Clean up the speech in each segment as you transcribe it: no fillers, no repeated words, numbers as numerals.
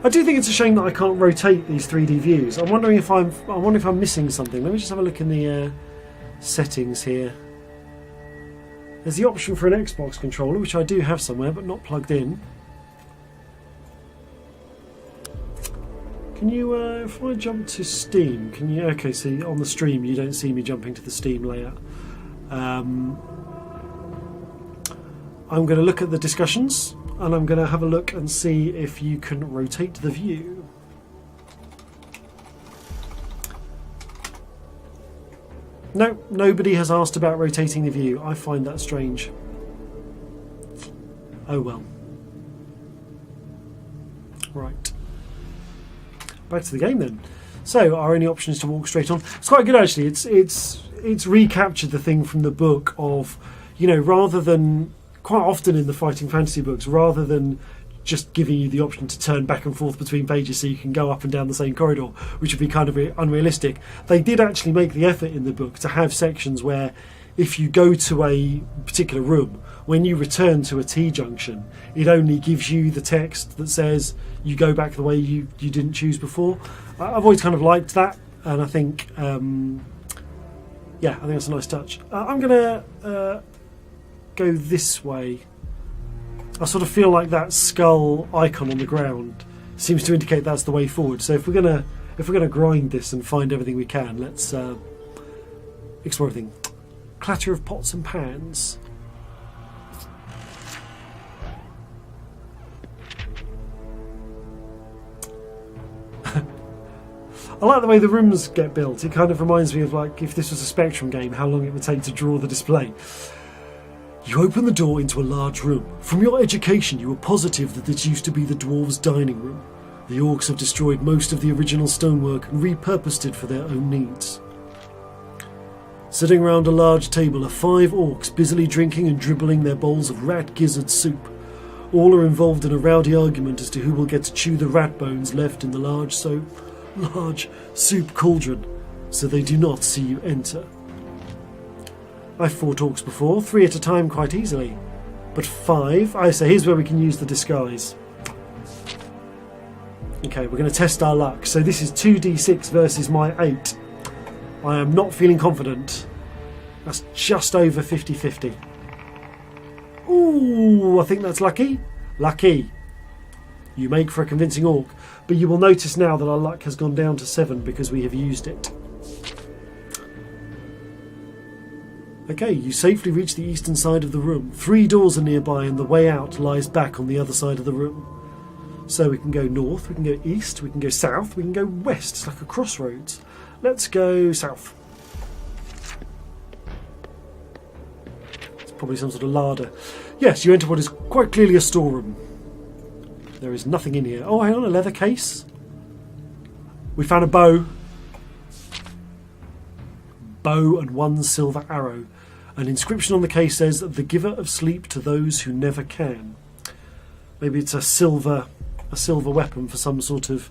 I do think it's a shame that I can't rotate these 3D views. I'm wondering if I'm missing something. Let me just have a look in the settings here. There's the option for an Xbox controller, which I do have somewhere, but not plugged in. Can you, if I jump to Steam, can you, okay, see, on the stream you don't see me jumping to the Steam layout. I'm going to look at the discussions, and I'm going to have a look and see if you can rotate the view. No, nobody has asked about rotating the view. I find that strange. Oh well. Right. Back to the game then. So our only option is to walk straight on. It's quite good actually. It's recaptured the thing from the book of, rather than, quite often in the fighting fantasy books, rather than just giving you the option to turn back and forth between pages so you can go up and down the same corridor, which would be kind of unrealistic. They did actually make the effort in the book to have sections where if you go to a particular room, when you return to a T-junction, it only gives you the text that says you go back the way you didn't choose before. I've always kind of liked that, and I think, I think that's a nice touch. I'm going to go this way. I sort of feel like that skull icon on the ground seems to indicate that's the way forward. So if we're gonna grind this and find everything we can, let's explore everything. Clatter of pots and pans. I like the way the rooms get built. It kind of reminds me of, like, if this was a Spectrum game, how long it would take to draw the display. You open the door into a large room. From your education, you were positive that this used to be the dwarves' dining room. The orcs have destroyed most of the original stonework and repurposed it for their own needs. Sitting around a large table are 5 orcs busily drinking and dribbling their bowls of rat gizzard soup. All are involved in a rowdy argument as to who will get to chew the rat bones left in the large soup cauldron, so they do not see you enter. I've fought orcs before, 3 at a time quite easily. But 5, so here's where we can use the disguise. Okay, we're going to test our luck. So this is 2d6 versus my 8. I am not feeling confident. That's just over 50-50. Ooh, I think that's lucky. Lucky. You make for a convincing orc. But you will notice now that our luck has gone down to 7 because we have used it. Okay, you safely reach the eastern side of the room. 3 doors are nearby and the way out lies back on the other side of the room. So we can go north, we can go east, we can go south, we can go west. It's like a crossroads. Let's go south. It's probably some sort of larder. Yes, you enter what is quite clearly a storeroom. There is nothing in here. Oh, hang on, a leather case. We found a bow. Bow and 1 silver arrow. An inscription on the case says, "The giver of sleep to those who never can." Maybe it's a silver weapon for some sort of...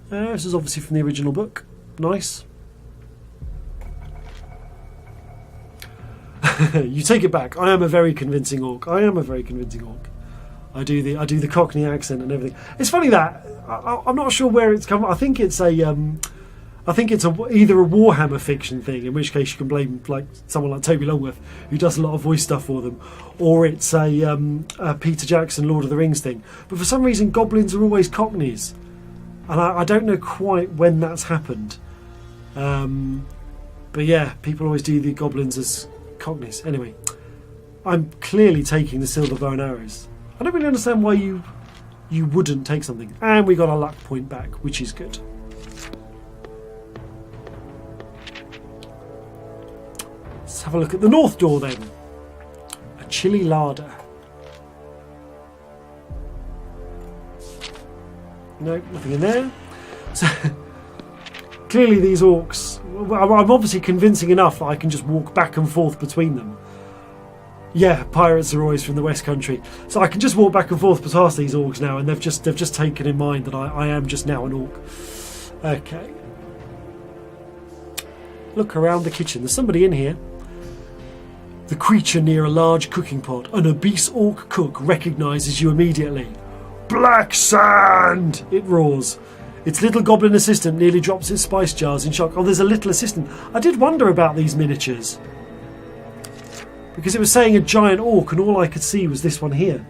this is obviously from the original book. Nice. You take it back. I am a very convincing orc. I do the Cockney accent and everything. It's funny that I'm not sure where it's come from. I think it's either a Warhammer fiction thing, in which case you can blame like someone like Toby Longworth, who does a lot of voice stuff for them, or it's a Peter Jackson Lord of the Rings thing. But for some reason, goblins are always Cockneys, and I don't know quite when that's happened. But yeah, people always do the goblins as Cockneys. Anyway, I'm clearly taking the silver bow and arrows. I don't really understand why you wouldn't take something. And we got our luck point back, which is good. Let's have a look at the north door then. A chilly larder. No, nothing in there. So clearly these orcs... I'm obviously convincing enough that I can just walk back and forth between them. Yeah, pirates are always from the West Country. So I can just walk back and forth past these orcs now, and they've just taken in mind that I am just now an orc. Okay. Look around the kitchen. There's somebody in here. The creature near a large cooking pot. An obese orc cook recognises you immediately. Black sand! It roars. Its little goblin assistant nearly drops its spice jars in shock. Oh, there's a little assistant. I did wonder about these miniatures. Because it was saying a giant orc and all I could see was this one here.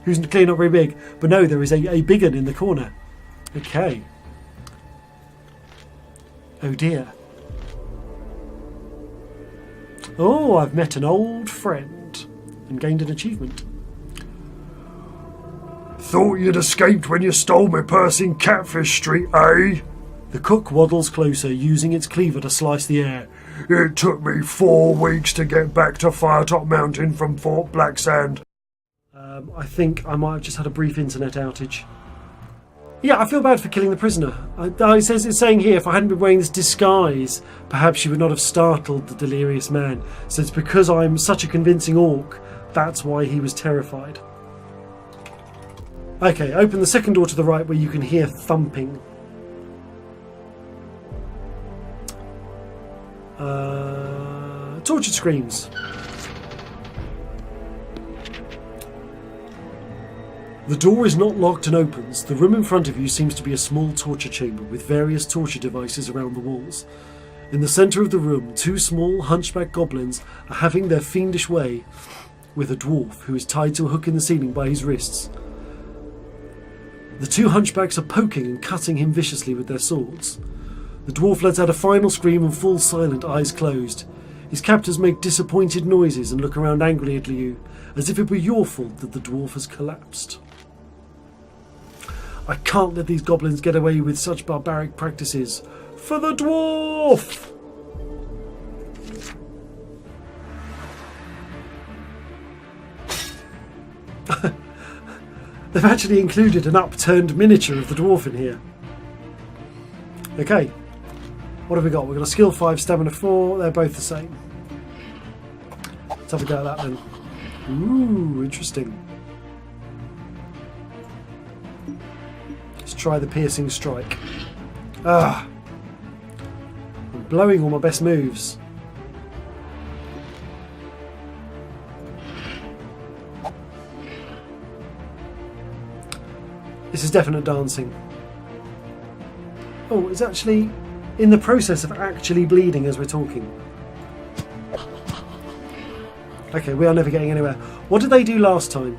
Who's clearly not very big. But no, there is a big one in the corner. Okay. Oh dear. Oh, I've met an old friend and gained an achievement. Thought you'd escaped when you stole my purse in Catfish Street, eh? The cook waddles closer, using its cleaver to slice the air. It took me 4 weeks to get back to Firetop Mountain from Fort Blacksand. I think I might have just had a brief internet outage. Yeah, I feel bad for killing the prisoner. It's saying here, if I hadn't been wearing this disguise, perhaps you would not have startled the delirious man. So it's because I'm such a convincing orc, that's why he was terrified. Okay, open the second door to the right where you can hear thumping. Tortured screams. The door is not locked and opens. The room in front of you seems to be a small torture chamber with various torture devices around the walls. In the centre of the room, 2 small hunchback goblins are having their fiendish way with a dwarf who is tied to a hook in the ceiling by his wrists. The 2 hunchbacks are poking and cutting him viciously with their swords. The dwarf lets out a final scream and falls silent, eyes closed. His captors make disappointed noises and look around angrily at you, as if it were your fault that the dwarf has collapsed. I can't let these goblins get away with such barbaric practices. For the dwarf! They've actually included an upturned miniature of the dwarf in here. Okay. What have we got? We've got a skill 5, stamina 4. They're both the same. Let's have a go at that then. Ooh, interesting. Let's try the piercing strike. Ah! I'm blowing all my best moves. This is definite dancing. Oh, it's actually in the process of actually bleeding as we're talking. Okay, we are never getting anywhere. What did they do last time?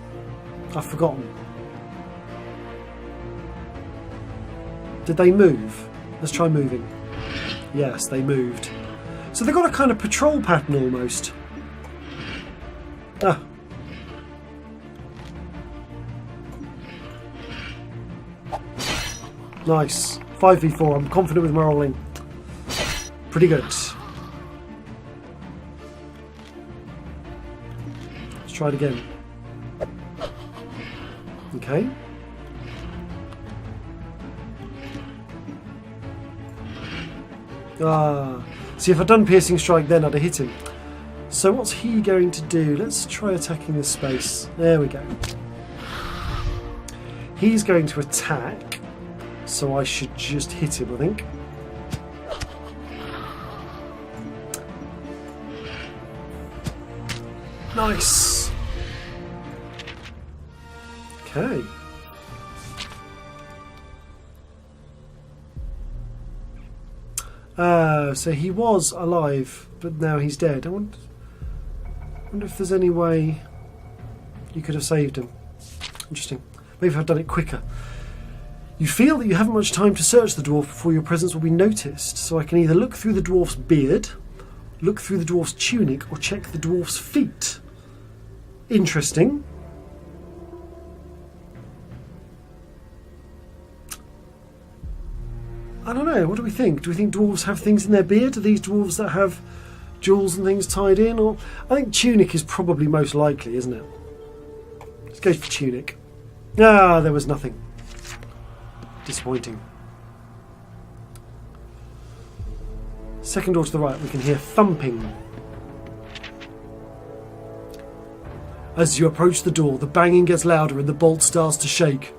I've forgotten. Did they move? Let's try moving. Yes, they moved. So they've got a kind of patrol pattern almost. Ah. Nice. 5v4. I'm confident with my rolling. Pretty good. Let's try it again. Okay. See, if I'd done piercing strike then I'd have hit him. So what's he going to do? Let's try attacking this space. There we go. He's going to attack. So I should just hit him, I think. Nice. Okay. So he was alive, but now he's dead. I wonder if there's any way you could have saved him. Interesting. Maybe if I'd done it quicker. You feel that you haven't much time to search the dwarf before your presence will be noticed, so I can either look through the dwarf's beard, look through the dwarf's tunic, or check the dwarf's feet. Interesting. I don't know, what do we think? Do we think dwarves have things in their beard? Are these dwarves that have jewels and things tied in? Or I think tunic is probably most likely, isn't it? Let's go for tunic. Ah, there was nothing. Disappointing. Second door to the right, we can hear thumping. As you approach the door, the banging gets louder and the bolt starts to shake.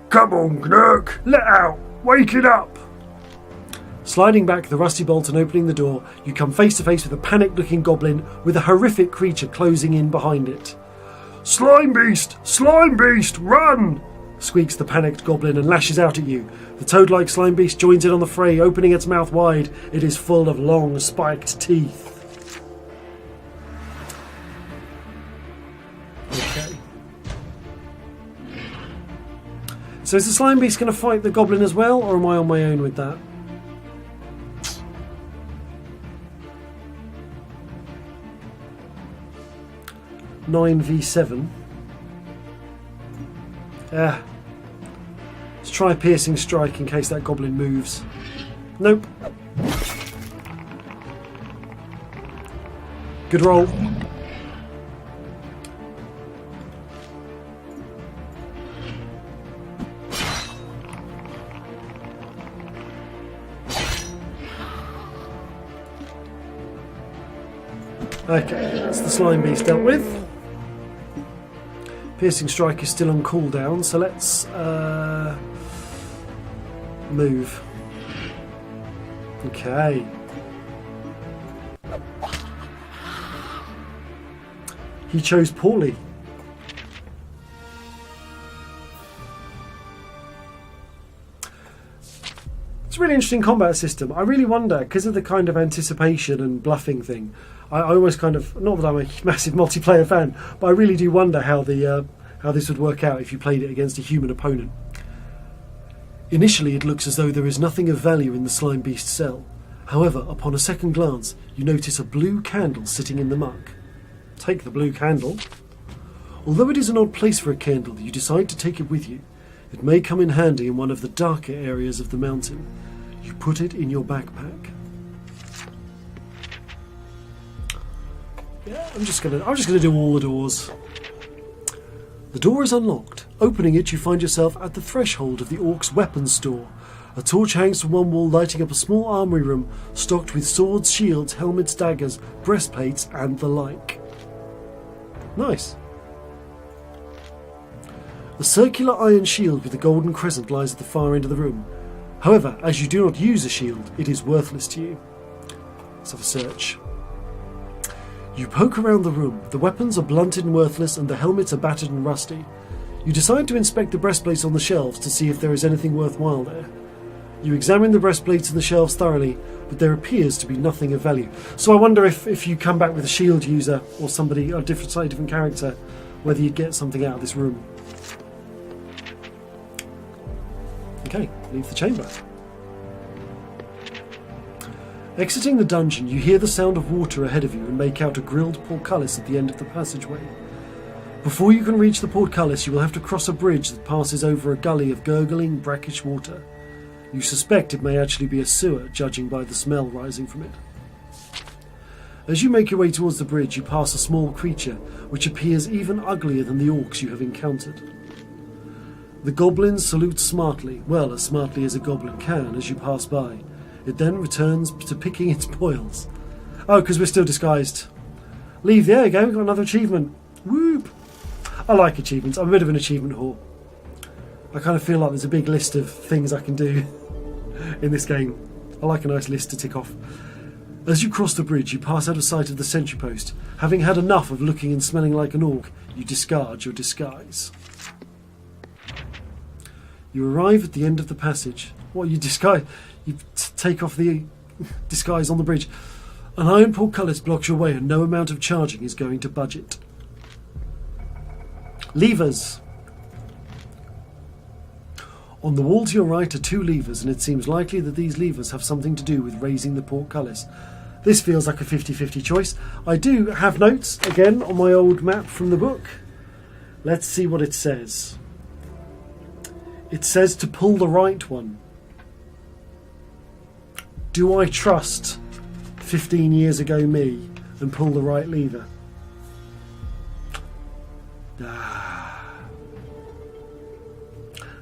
Come on, Gnurk, let out! Wake it up! Sliding back the rusty bolt and opening the door, you come face to face with a panicked-looking goblin with a horrific creature closing in behind it. Slime beast! Slime beast! Run! Squeaks the panicked goblin and lashes out at you. The toad-like slime beast joins in on the fray, opening its mouth wide. It is full of long, spiked teeth. Okay. So is the slime beast going to fight the goblin as well, or am I on my own with that? Nine v 7. Let's try a piercing strike in case that goblin moves. Nope. Good roll. Okay, that's the slime beast dealt with. Piercing strike is still on cooldown, so let's move. Okay. He chose poorly. It's a really interesting combat system. I really wonder, because of the kind of anticipation and bluffing thing, I almost kind of, not that I'm a massive multiplayer fan, but I really do wonder how this would work out if you played it against a human opponent. Initially it looks as though there is nothing of value in the slime beast cell. However, upon a second glance, you notice a blue candle sitting in the muck. Take the blue candle. Although it is an odd place for a candle, you decide to take it with you. It may come in handy in one of the darker areas of the mountain. You put it in your backpack. Yeah, I'm just gonna do all the doors. The door is unlocked. Opening it, you find yourself at the threshold of the orc's weapons store. A torch hangs from one wall, lighting up a small armory room stocked with swords, shields, helmets, daggers, breastplates, and the like. Nice. A circular iron shield with a golden crescent lies at the far end of the room. However, as you do not use a shield, it is worthless to you. Let's have a search. You poke around the room. The weapons are blunted and worthless, and the helmets are battered and rusty. You decide to inspect the breastplates on the shelves to see if there is anything worthwhile there. You examine the breastplates and the shelves thoroughly, but there appears to be nothing of value. So I wonder if you come back with a shield user or somebody, a slightly different character, whether you'd get something out of this room. Okay, leave the chamber. Exiting the dungeon, you hear the sound of water ahead of you and make out a grilled portcullis at the end of the passageway. Before you can reach the portcullis, you will have to cross a bridge that passes over a gully of gurgling, brackish water. You suspect it may actually be a sewer, judging by the smell rising from it. As you make your way towards the bridge, you pass a small creature, which appears even uglier than the orcs you have encountered. The goblin salutes smartly, well, as smartly as a goblin can, as you pass by. It then returns to picking its boils. Oh, because we're still disguised. Leave, there you go, got another achievement. Whoop! I like achievements, I'm a bit of an achievement whore. I kind of feel like there's a big list of things I can do in this game. I like a nice list to tick off. As you cross the bridge, you pass out of sight of the sentry post. Having had enough of looking and smelling like an orc, you discard your disguise. You arrive at the end of the passage. What, you disguise? You take off the disguise on the bridge. An iron portcullis blocks your way and no amount of charging is going to budge it. Levers. On the wall to your right are two levers, and it seems likely that these levers have something to do with raising the portcullis. This feels like a 50-50 choice. I do have notes, again, on my old map from the book. Let's see what it says. It says to pull the right one. Do I trust 15 years ago me and pull the right lever?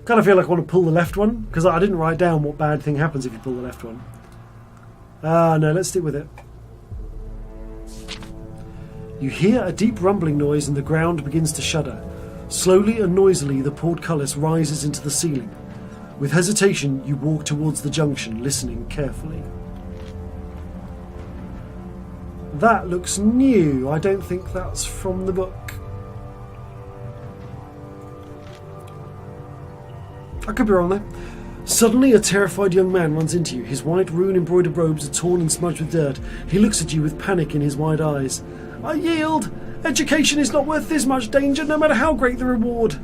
Kind of feel like I want to pull the left one, because I didn't write down what bad thing happens if you pull the left one. No, let's stick with it. You hear a deep rumbling noise and the ground begins to shudder. Slowly and noisily the portcullis rises into the ceiling. With hesitation, you walk towards the junction, listening carefully. That looks new. I don't think that's from the book. I could be wrong there. Suddenly, a terrified young man runs into you. His white rune-embroidered robes are torn and smudged with dirt. He looks at you with panic in his wide eyes. I yield! Education is not worth this much danger, no matter how great the reward.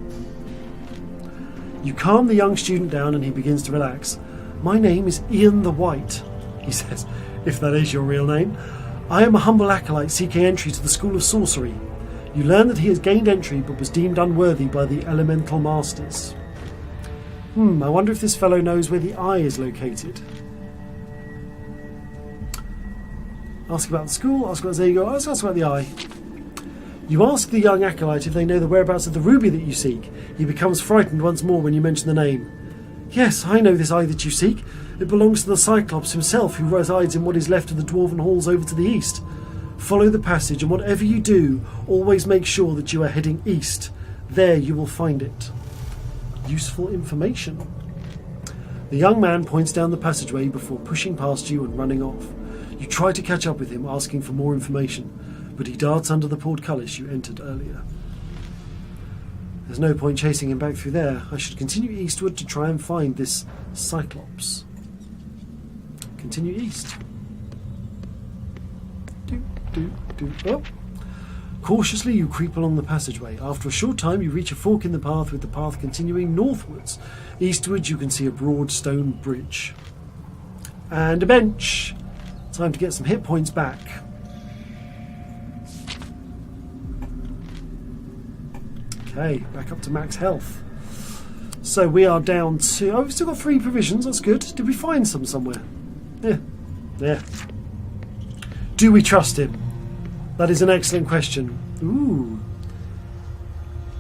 You calm the young student down and he begins to relax. My name is Ian the White, he says, if that is your real name. I am a humble acolyte seeking entry to the School of Sorcery. You learn that he has gained entry but was deemed unworthy by the elemental masters. I wonder if this fellow knows where the eye is located. Ask about the school, ask about, there you go, ask about the eye. You ask the young acolyte if they know the whereabouts of the ruby that you seek. He becomes frightened once more when you mention the name. Yes, I know this eye that you seek. It belongs to the Cyclops himself, who resides in what is left of the dwarven halls over to the east. Follow the passage, and whatever you do, always make sure that you are heading east. There you will find it. Useful information. The young man points down the passageway before pushing past you and running off. You try to catch up with him, asking for more information, but he darts under the portcullis you entered earlier. There's no point chasing him back through there. I should continue eastward to try and find this Cyclops. Continue east. Oh. Cautiously you creep along the passageway. After a short time you reach a fork in the path, with the path continuing northwards. Eastwards you can see a broad stone bridge. And a bench. Time to get some hit points back. Okay, back up to max health. So we are down to... Oh, we've still got 3 provisions, that's good. Did we find some somewhere? Yeah. Do we trust him? That is an excellent question. Ooh.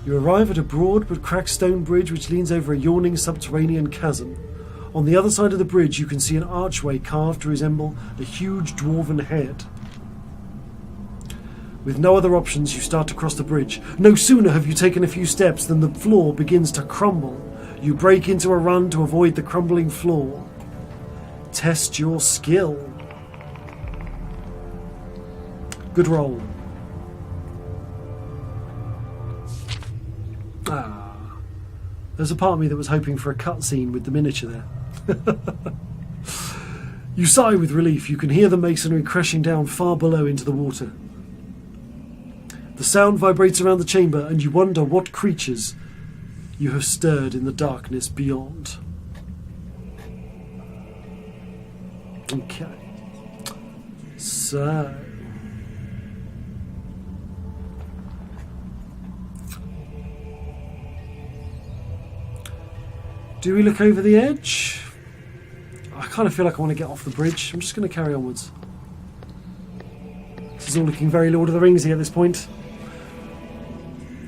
You arrive at a broad but cracked stone bridge which leans over a yawning subterranean chasm. On the other side of the bridge you can see an archway carved to resemble a huge dwarven head. With no other options, you start to cross the bridge. No sooner have you taken a few steps than the floor begins to crumble. You break into a run to avoid the crumbling floor. Test your skill. Good roll. There's a part of me that was hoping for a cutscene with the miniature there. You sigh with relief. You can hear the masonry crashing down far below into the water. The sound vibrates around the chamber, and you wonder what creatures you have stirred in the darkness beyond. Okay. So... do we look over the edge? I kind of feel like I want to get off the bridge. I'm just going to carry onwards. This is all looking very Lord of the Ringsy at this point.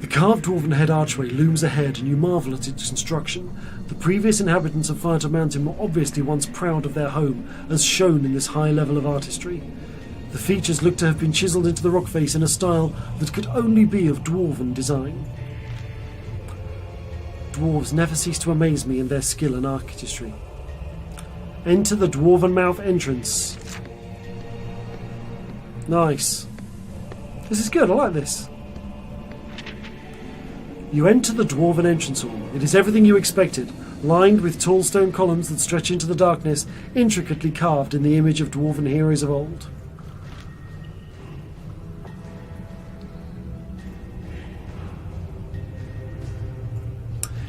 The carved dwarven head archway looms ahead, and you marvel at its construction. The previous inhabitants of Firetop Mountain were obviously once proud of their home, as shown in this high level of artistry. The features look to have been chiselled into the rock face in a style that could only be of dwarven design. Dwarves never cease to amaze me in their skill and artistry. Enter the Dwarven Mouth entrance. Nice. This is good, I like this. You enter the Dwarven entrance hall. It is everything you expected, lined with tall stone columns that stretch into the darkness, intricately carved in the image of dwarven heroes of old.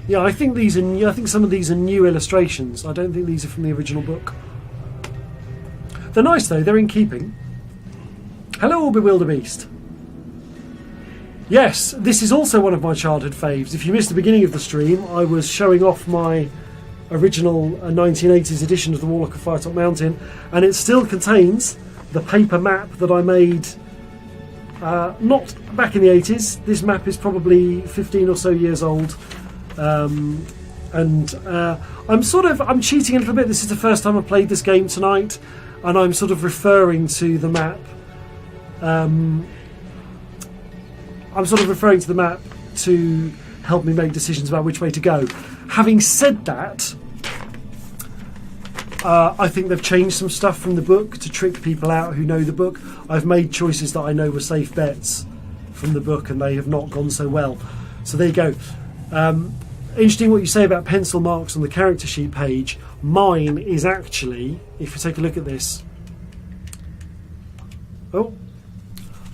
Yeah, I think these are new. I think some of these are new illustrations. I don't think these are from the original book. They're nice though, they're in keeping. Hello, Bewilderbeast. Yes, this is also one of my childhood faves. If you missed the beginning of the stream, I was showing off my original 1980s edition of the Warlock of Firetop Mountain, and it still contains the paper map that I made not back in the 80s. This map is probably 15 or so years old. I'm cheating a little bit. This is the first time I've played this game tonight, and I'm sort of referring to the map. I'm sort of referring to the map to help me make decisions about which way to go. Having said that, I think they've changed some stuff from the book to trick people out who know the book. I've made choices that I know were safe bets from the book, and they have not gone so well. So there you go. Interesting what you say about pencil marks on the character sheet page. Mine is actually, if you take a look at this,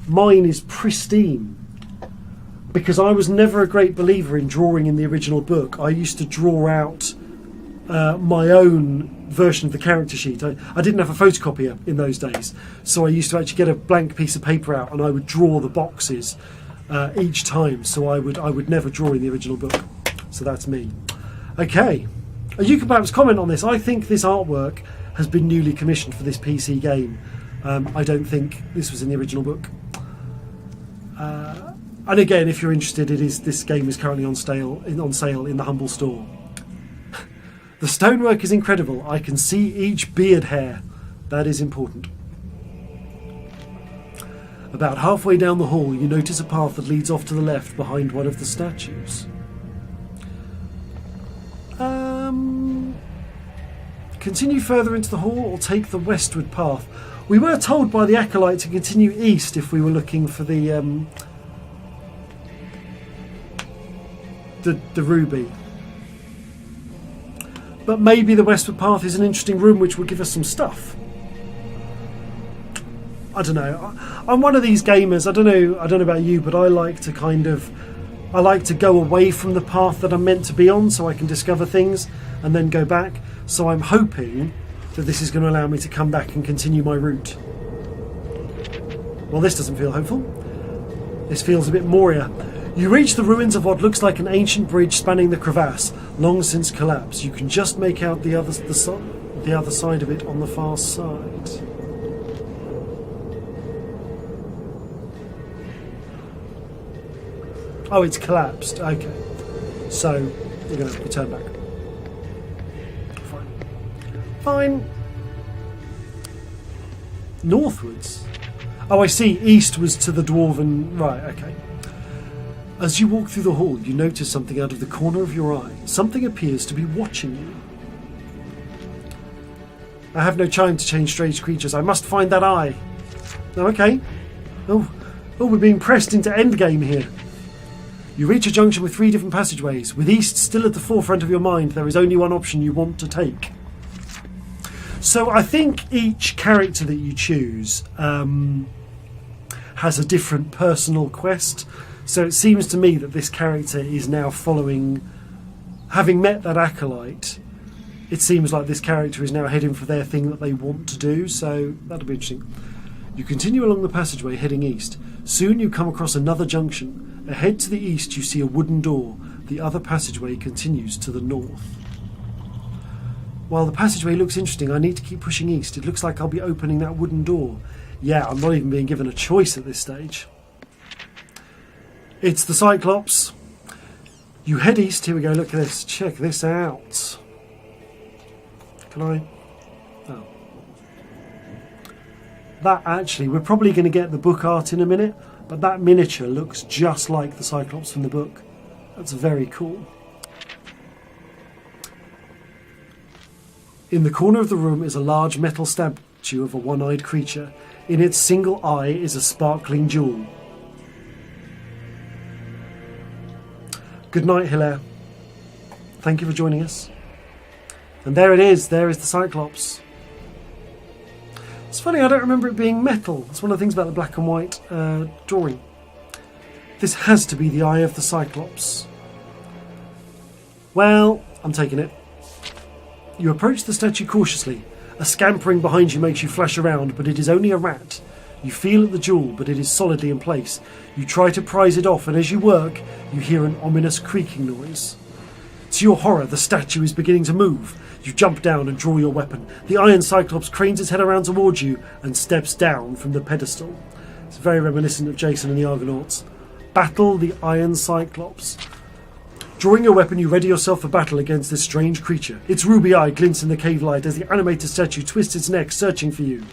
mine is pristine. Because I was never a great believer in drawing in the original book. I used to draw out my own version of the character sheet. I didn't have a photocopier in those days, so I used to actually get a blank piece of paper out and I would draw the boxes each time. So I would never draw in the original book. So that's me. Okay, you can perhaps comment on this. I think this artwork has been newly commissioned for this PC game. I don't think this was in the original book. And again, if you're interested, this game is currently on sale in the Humble store. The stonework is incredible. I can see each beard hair. That is important. About halfway down the hall, you notice a path that leads off to the left behind one of the statues. Continue further into the hall or take the westward path. We were told by the acolyte to continue east if we were looking for the ruby. But maybe the westward path is an interesting room which will give us some stuff. I don't know. I'm one of these gamers. I don't know about you, but I like to go away from the path that I'm meant to be on so I can discover things and then go back. So I'm hoping that this is going to allow me to come back and continue my route. Well, this doesn't feel hopeful. This feels a bit Moria. You reach the ruins of what looks like an ancient bridge spanning the crevasse, long since collapsed. You can just make out the other side of it on the far side. Oh, it's collapsed. Okay. So, we're going to have to turn back. Fine. Northwards? Oh, I see. East was to the dwarven... Right, okay. As you walk through the hall, you notice something out of the corner of your eye. Something appears to be watching you. I have no time to change strange creatures. I must find that eye. Oh, okay. Oh, we're being pressed into endgame here. You reach a junction with 3 different passageways. With east still at the forefront of your mind, there is only one option you want to take. So I think each character that you choose has a different personal quest. So it seems to me that this character is now following, having met that acolyte, it seems like this character is now heading for their thing that they want to do, so that'll be interesting. You continue along the passageway heading east. Soon you come across another junction. Ahead to the east you see a wooden door. The other passageway continues to the north. While the passageway looks interesting, I need to keep pushing east. It looks like I'll be opening that wooden door. Yeah, I'm not even being given a choice at this stage. It's the Cyclops. You head east. Here we go. Look at this. Check this out. Can I? Oh. That actually, we're probably going to get the book art in a minute, but that miniature looks just like the Cyclops from the book. That's very cool. In the corner of the room is a large metal statue of a one-eyed creature. In its single eye is a sparkling jewel. Good night, Hilaire. Thank you for joining us. And there it is. There is the Cyclops. It's funny, I don't remember it being metal. It's one of the things about the black and white drawing. This has to be the eye of the Cyclops. Well, I'm taking it. You approach the statue cautiously. A scampering behind you makes you flash around, but it is only a rat. You feel at the jewel, but it is solidly in place. You try to prise it off, and as you work, you hear an ominous creaking noise. To your horror, the statue is beginning to move. You jump down and draw your weapon. The Iron Cyclops cranes its head around towards you and steps down from the pedestal. It's very reminiscent of Jason and the Argonauts. Battle the Iron Cyclops. Drawing your weapon, you ready yourself for battle against this strange creature. Its ruby eye glints in the cave light as the animated statue twists its neck, searching for you.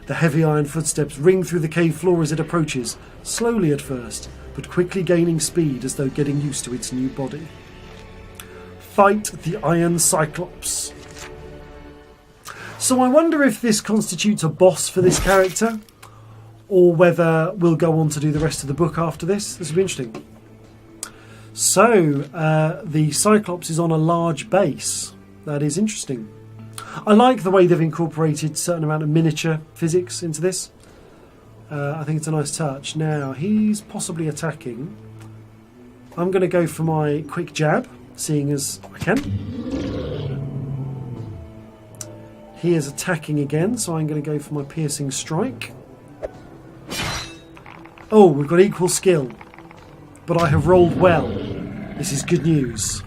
The heavy iron footsteps ring through the cave floor as it approaches, slowly at first, but quickly gaining speed as though getting used to its new body. Fight the Iron Cyclops. So I wonder if this constitutes a boss for this character, or whether we'll go on to do the rest of the book after this. This will be interesting. So, the Cyclops is on a large base. That is interesting. I like the way they've incorporated a certain amount of miniature physics into this. I think it's a nice touch. Now, he's possibly attacking. I'm going to go for my quick jab, seeing as I can. He is attacking again, so I'm going to go for my piercing strike. Oh, we've got equal skill. But I have rolled well. This is good news.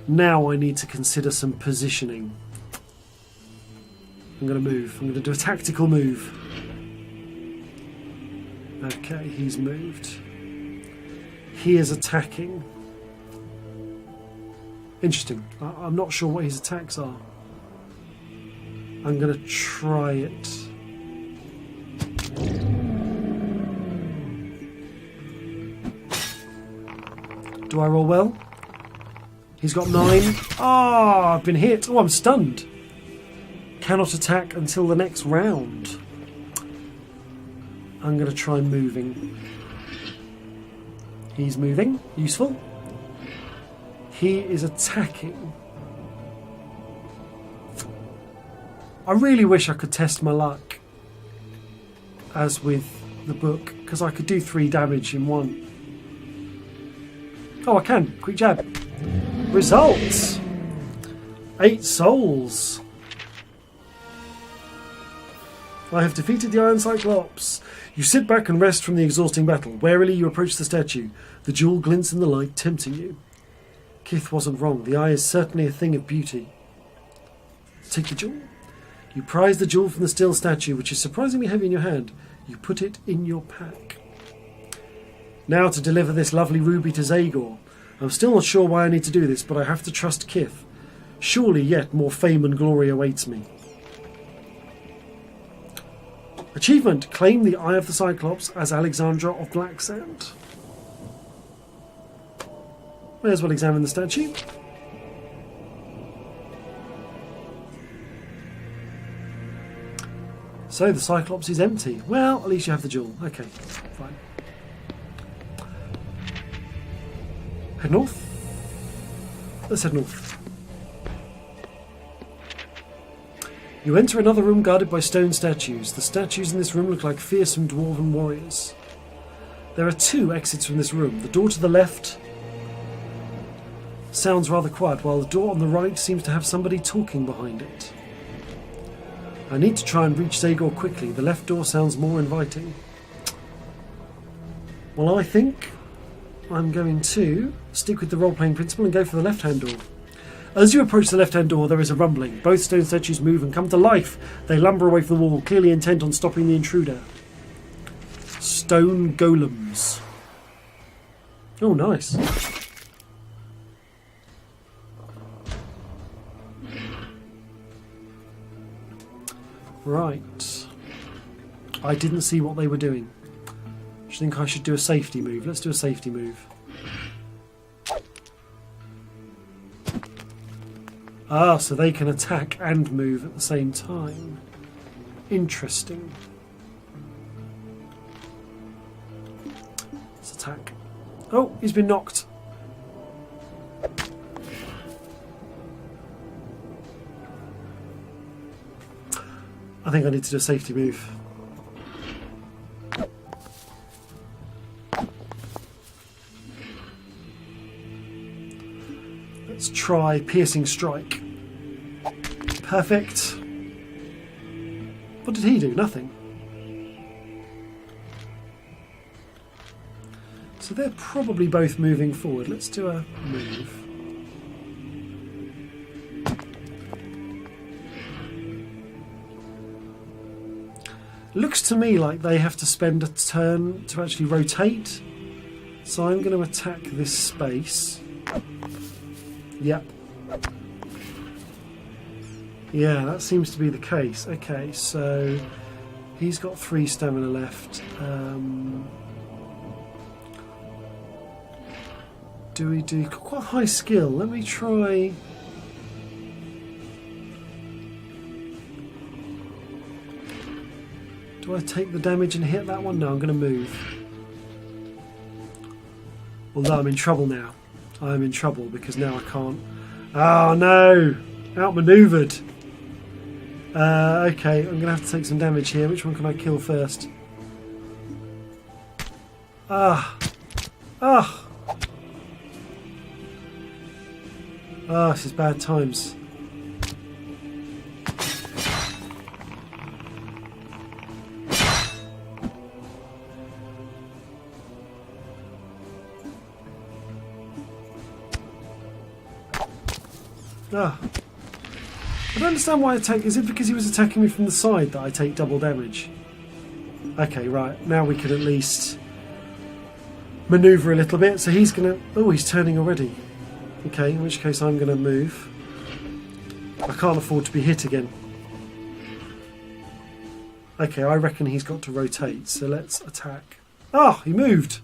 Now I need to consider some positioning. I'm going to move. I'm going to do a tactical move. Okay, he's moved. He is attacking. Interesting. I'm not sure what his attacks are. I'm going to try it. Do I roll well? He's got 9. Ah, I've been hit. Oh, I'm stunned. Cannot attack until the next round. I'm going to try moving. He's moving. Useful. He is attacking. I really wish I could test my luck, as with the book, because I could do 3 damage in one. Oh, I can. Quick jab. Results. 8 souls. I have defeated the Iron Cyclops. You sit back and rest from the exhausting battle. Warily you approach the statue. The jewel glints in the light, tempting you. Kith wasn't wrong. The eye is certainly a thing of beauty. Take the jewel. You prize the jewel from the still statue, which is surprisingly heavy in your hand. You put it in your pack. Now to deliver this lovely ruby to Zagor. I'm still not sure why I need to do this, but I have to trust Kith. Surely yet more fame and glory awaits me. Achievement. Claim the Eye of the Cyclops as Alexandra of Blacksand. May as well examine the statue. So the Cyclops is empty. Well, at least you have the jewel. Okay, fine. Head north. Let's head north. You enter another room guarded by stone statues. The statues in this room look like fearsome dwarven warriors. There are 2 exits from this room. The door to the left sounds rather quiet, while the door on the right seems to have somebody talking behind it. I need to try and reach Zagor quickly. The left door sounds more inviting. Well, I think I'm going to stick with the role-playing principle and go for the left-hand door. As you approach the left-hand door, there is a rumbling. Both stone statues move and come to life. They lumber away from the wall, clearly intent on stopping the intruder. Stone golems. Oh, nice. Right. I didn't see what they were doing. I think I should do a safety move. Let's do a safety move. Ah, so they can attack and move at the same time. Interesting. Let's attack. Oh, he's been knocked. I think I need to do a safety move. Let's try piercing strike. Perfect. What did he do? Nothing. So they're probably both moving forward. Let's do a move. Looks to me like they have to spend a turn to actually rotate. So I'm going to attack this space. Yep. Yeah, that seems to be the case. Okay, so he's got 3 stamina left. Do we do quite high skill? Let me try. Do I take the damage and hit that one? No, I'm going to move. Although I'm in trouble now. I'm in trouble because now I can't... Oh no! Outmaneuvered. Okay, I'm going to have to take some damage here. Which one can I kill first? Ah! This is bad times. I don't understand why I take... Is it because he was attacking me from the side that I take double damage? Okay, right. Now we can at least manoeuvre a little bit. So he's going to... Oh, he's turning already. Okay, in which case I'm going to move. I can't afford to be hit again. Okay, I reckon he's got to rotate. So let's attack. Ah, he moved.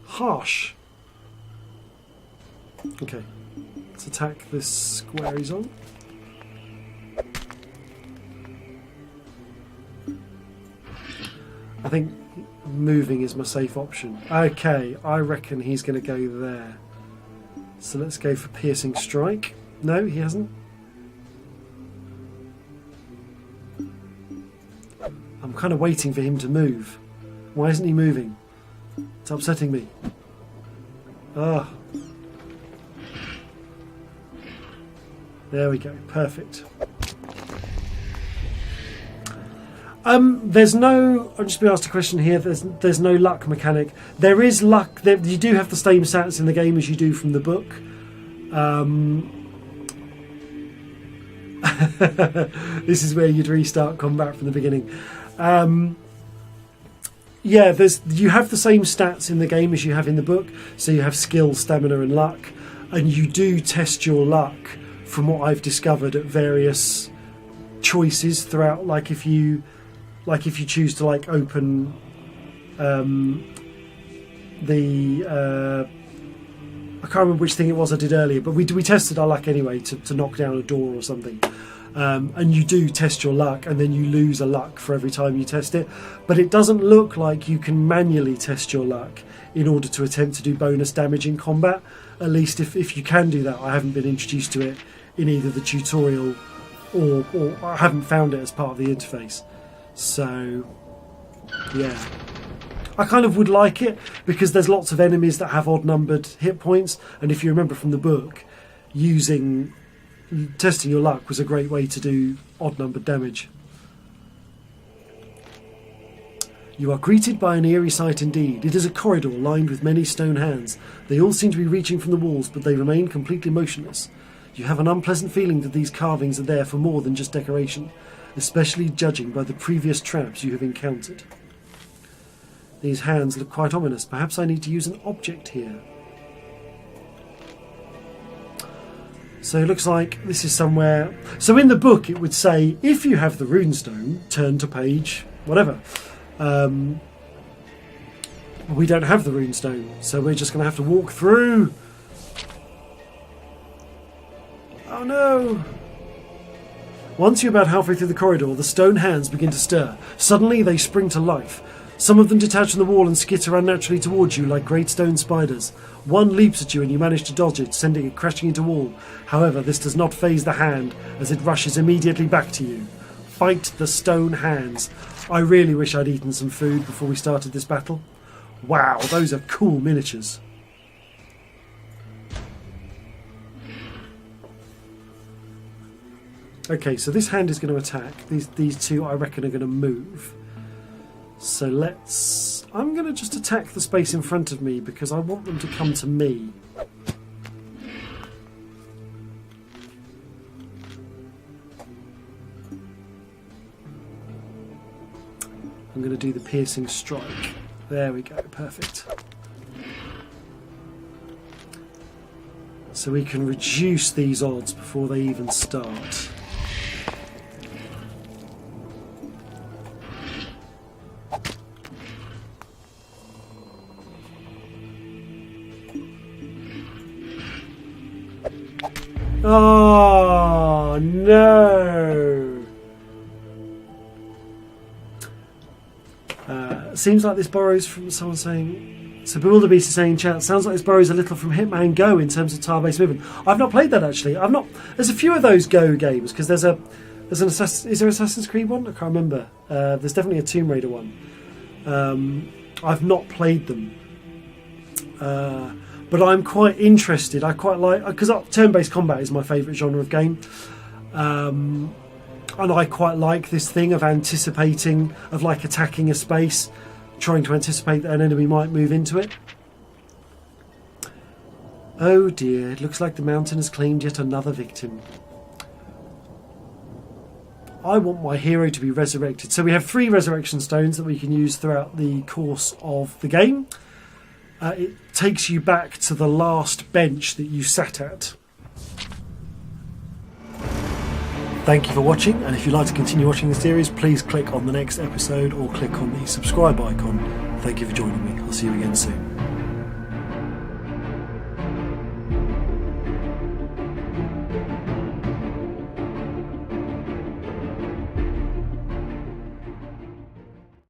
Harsh. Okay. Let's attack this square he's on. I think moving is my safe option. Okay, I reckon he's going to go there. So let's go for piercing strike. No, he hasn't. I'm kind of waiting for him to move. Why isn't he moving? It's upsetting me. Ah. There we go. Perfect. There's no... I'm just being asked a question here. There's no luck mechanic. There is luck. You do have the same stats in the game as you do from the book. This is where you'd restart combat from the beginning. Yeah, you have the same stats in the game as you have in the book. So you have skill, stamina, and luck, and you do test your luck from what I've discovered at various choices throughout. Like if you choose to open I can't remember which thing it was I did earlier, but we tested our luck anyway to knock down a door or something. And you do test your luck, and then you lose a luck for every time you test it. But it doesn't look like you can manually test your luck in order to attempt to do bonus damage in combat. At least if you can do that. I haven't been introduced to it in either the tutorial or I haven't found it as part of the interface. So, yeah. I kind of would like it because there's lots of enemies that have odd-numbered hit points, and if you remember from the book, testing your luck was a great way to do odd-numbered damage. You are greeted by an eerie sight indeed. It is a corridor lined with many stone hands. They all seem to be reaching from the walls, but they remain completely motionless. You have an unpleasant feeling that these carvings are there for more than just decoration, especially judging by the previous traps you have encountered. These hands look quite ominous. Perhaps I need to use an object here. So it looks like this is somewhere... So in the book it would say, if you have the runestone, turn to page whatever. We don't have the runestone, so we're just going to have to walk through. Oh no! Once you're about halfway through the corridor, the stone hands begin to stir. Suddenly they spring to life. Some of them detach from the wall and skitter unnaturally towards you like great stone spiders. One leaps at you and you manage to dodge it, sending it crashing into wall. However, this does not faze the hand as it rushes immediately back to you. Fight the stone hands. I really wish I'd eaten some food before we started this battle. Wow, those are cool miniatures. Okay, so this hand is going to attack. These two, I reckon, are going to move. So I'm going to just attack the space in front of me because I want them to come to me. I'm going to do the piercing strike. There we go, perfect. So we can reduce these odds before they even start. Oh no! Seems like this borrows from someone saying So Bewilder Beast is saying in chat, sounds like this borrows a little from Hitman Go in terms of tile-based movement. I've not played that actually. There's a few of those Go games because is there Assassin's Creed one? I can't remember. There's definitely a Tomb Raider one. I've not played them, but I'm quite interested. I quite like because turn-based combat is my favourite genre of game, and I quite like this thing of anticipating, of like attacking a space, trying to anticipate that an enemy might move into it. Oh dear, it looks like the mountain has claimed yet another victim. I want my hero to be resurrected. So we have 3 resurrection stones that we can use throughout the course of the game. It takes you back to the last bench that you sat at. Thank you for watching, and if you'd like to continue watching the series, please click on the next episode or click on the subscribe icon. Thank you for joining me. I'll see you again soon.